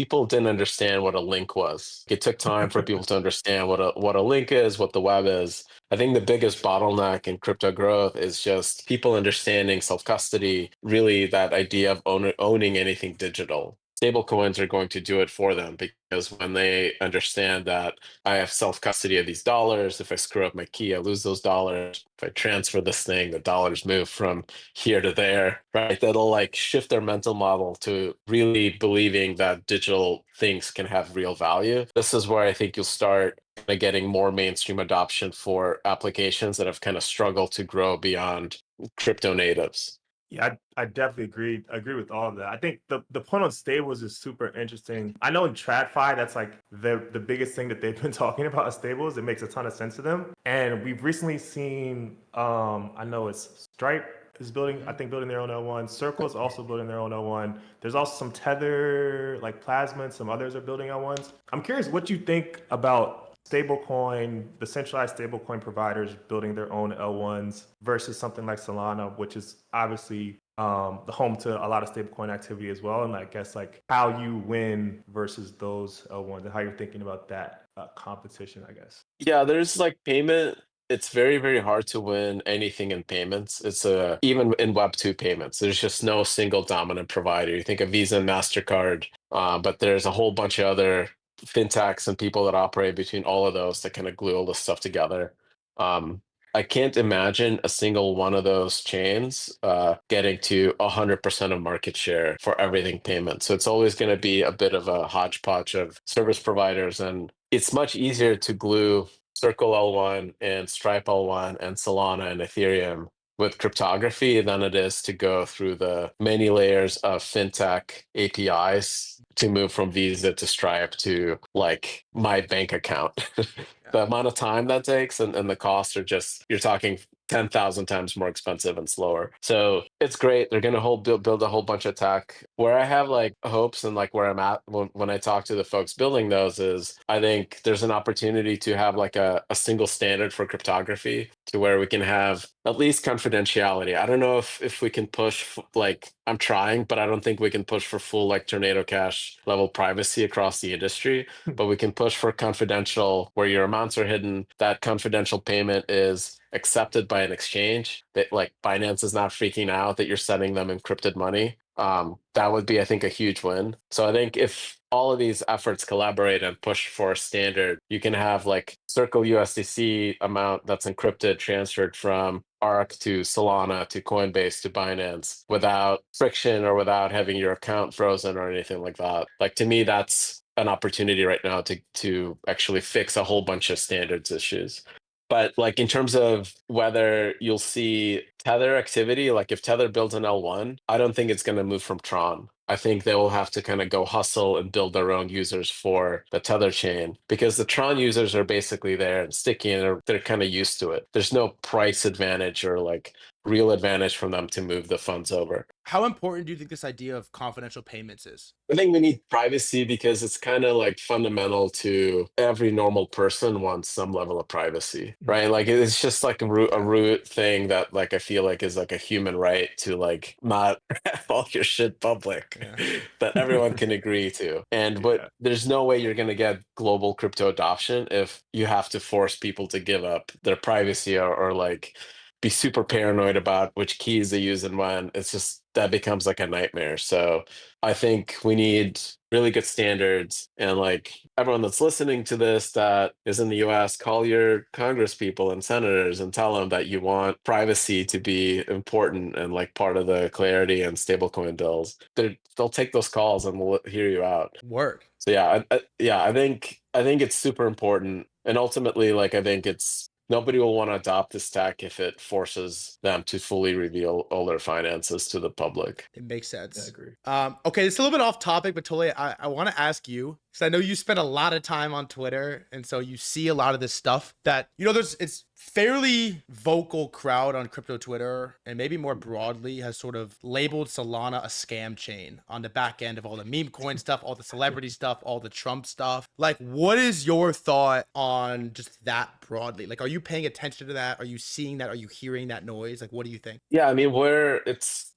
people didn't understand what a link was. It took time for people to understand what a link is, what the web is. I think the biggest bottleneck in crypto growth is just people understanding self-custody, really that idea of owning anything digital. Stablecoins are going to do it for them because when they understand that I have self-custody of these dollars, if I screw up my key, I lose those dollars. If I transfer this thing, the dollars move from here to there, right? That'll like shift their mental model to really believing that digital things can have real value. This is where I think you'll start getting more mainstream adoption for applications that have kind of struggled to grow beyond crypto natives. Yeah, I definitely agree with all of that. I think the point on stables is super interesting. I know in TradFi, that's like the biggest thing that they've been talking about is stables. It makes a ton of sense to them. And we've recently seen, I know it's Stripe is building, I think building their own L1. Circle is also building their own L1. There's also some Tether, like Plasma, and some others are building L1s. I'm curious what you think about the centralized stablecoin providers building their own L1s versus something like Solana, which is obviously the home to a lot of stablecoin activity as well. And I guess like how you win versus those L1s and how you're thinking about that competition, I guess. Yeah, there's like payment. It's very, very hard to win anything in payments. It's even in Web2 payments. There's just no single dominant provider. You think of Visa and MasterCard, but there's a whole bunch of other fintechs and people that operate between all of those that kind of glue all this stuff together. Um, I can't imagine a single one of those chains getting to 100% of market share for everything payment. So it's always going to be a bit of a hodgepodge of service providers, and it's much easier to glue Circle L1 and Stripe L1 and Solana and Ethereum with cryptography than it is to go through the many layers of fintech APIs to move from Visa to Stripe to like my bank account. The amount of time that takes and the costs are just, you're talking 10,000 times more expensive and slower. So it's great. They're going to build a whole bunch of tech. Where I have like hopes and like where I'm at when I talk to the folks building those is I think there's an opportunity to have like a single standard for cryptography to where we can have at least confidentiality. I don't know if we can push like I'm trying, but I don't think we can push for full like Tornado Cash level privacy across the industry. But we can push for confidential where your amounts are hidden. That confidential payment is accepted by an exchange. That like Binance is not freaking out that you're sending them encrypted money. That would be, I think, a huge win. So I think if all of these efforts collaborate and push for a standard, you can have like Circle USDC amount that's encrypted transferred from Arc to Solana to Coinbase to Binance without friction or without having your account frozen or anything like that. Like to me, that's an opportunity right now to actually fix a whole bunch of standards issues. But like in terms of whether you'll see Tether activity, like if Tether builds an L1, I don't think it's going to move from Tron. I think they will have to kind of go hustle and build their own users for the Tether chain because the Tron users are basically there and sticky and they're kind of used to it. There's no price advantage or like real advantage from them to move the funds over. How important do you think this idea of confidential payments is? I think we need privacy because it's kind of like fundamental to every normal person wants some level of privacy, right? Like it's just like a root thing that like I feel like is like a human right to like not have all your shit public Yeah. that everyone can agree to. And but Yeah. there's no way you're going to get global crypto adoption if you have to force people to give up their privacy or like be super paranoid about which keys they use and when. It's just that becomes like a nightmare. So I think we need really good standards. And like everyone that's listening to this that is in the US, call your Congress people and senators and tell them that you want privacy to be important and like part of the clarity and stablecoin bills. They'll take those calls and we'll hear you out. Word. So yeah, I think it's super important. And ultimately, like I think it's nobody will want to adopt this tech if it forces them to fully reveal all their finances to the public. It makes Yeah, I sense. agree. Okay, it's a little bit off topic, but Toly, I want to ask you, because I know you spend a lot of time on Twitter, and so you see a lot of this stuff that, it's fairly vocal crowd on crypto Twitter, and maybe more broadly has sort of labeled Solana a scam chain on the back end of all the meme coin stuff, all the celebrity stuff, all the Trump stuff. Like, what is your thought on just that broadly? Like, are you paying attention to that? Are you seeing that? Are you hearing that noise? Like, what do you think? Yeah, I mean, where it's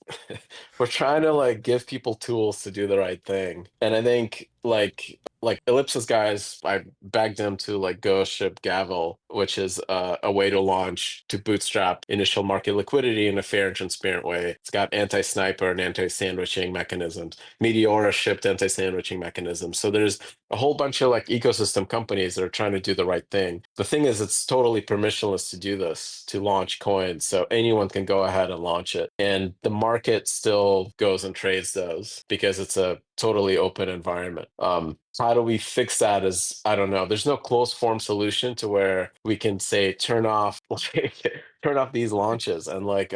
we're trying to like give people tools to do the right thing. And I think like Ellipsis guys, I begged them to like go ship Gavel, which is a way to launch to bootstrap initial market liquidity in a fair and transparent way. It's got anti-sniper and anti-sandwiching mechanisms. Meteora shipped anti-sandwiching mechanisms. So there's a whole bunch of like ecosystem companies that are trying to do the right thing. The thing is, it's totally permissionless to do this, to launch coins. So anyone can go ahead and launch it. And the market still goes and trades those because it's a totally open environment. How do we fix that? Is I don't know. There's no closed form solution to where we can say turn off turn off these launches, and like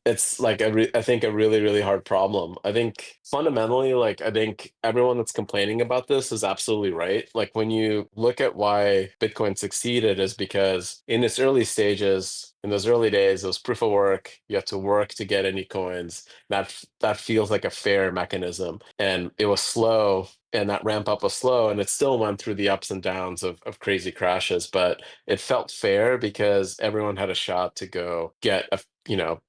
it's like I think a really really hard problem. I think fundamentally, like I think everyone that's complaining about this is absolutely right. Like when you look at why Bitcoin succeeded is because in its early stages, in those early days, it was proof of work. You have to work to get any coins. That feels like a fair mechanism, and it was slow, and that ramp up was slow, and it still went through the ups and downs of crazy crashes, but it felt fair because everyone had a shot to go get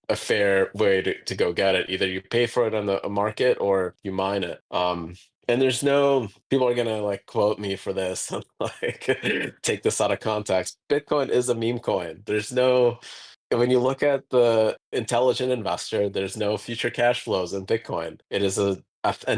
a fair way to go get it. Either you pay for it on the market or you mine it. And there's no people are gonna like quote me for this and like take this out of context. Bitcoin is a meme coin. There's no when you look at the intelligent investor, there's no future cash flows in Bitcoin. It is an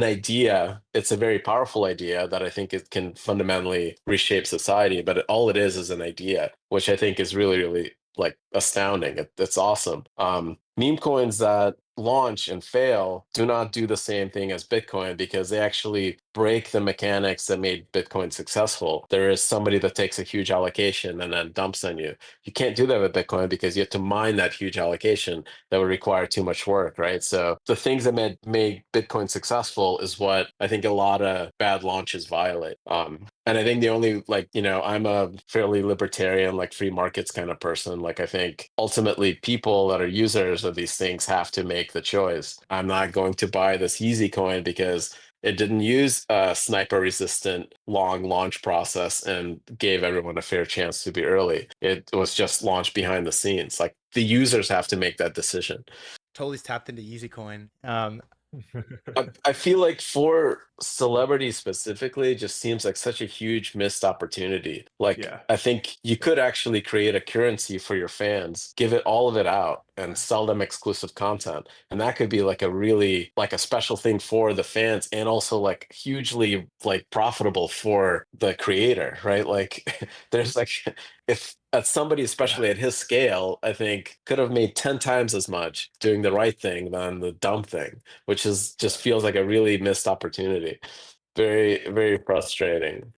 idea. It's a very powerful idea that I think it can fundamentally reshape society. But all it is an idea, which I think is really, really like astounding. It's awesome. Meme coins that launch and fail do not do the same thing as Bitcoin because they actually break the mechanics that made Bitcoin successful. There is somebody that takes a huge allocation and then dumps on you. You can't do that with Bitcoin because you have to mine that huge allocation that would require too much work, right? So the things that made Bitcoin successful is what I think a lot of bad launches violate. And I think the only I'm a fairly libertarian, like free markets kind of person. Like I think ultimately people that are users of these things have to make the choice. I'm not going to buy this Yeezy coin because it didn't use a sniper resistant long launch process and gave everyone a fair chance to be early. It was just launched behind the scenes. Like the users have to make that decision. Toly's tapped into Easy Coin. I feel like for celebrities specifically, it just seems like such a huge missed opportunity. Like, Yeah. I think you could actually create a currency for your fans, give it all of it out, and sell them exclusive content. And that could be like a really like a special thing for the fans and also like hugely like profitable for the creator, right? Like there's like if at somebody, Yeah. especially at his scale, I think could have made 10 times as much doing the right thing than the dumb thing, which is just feels like a really missed opportunity. Very, very frustrating.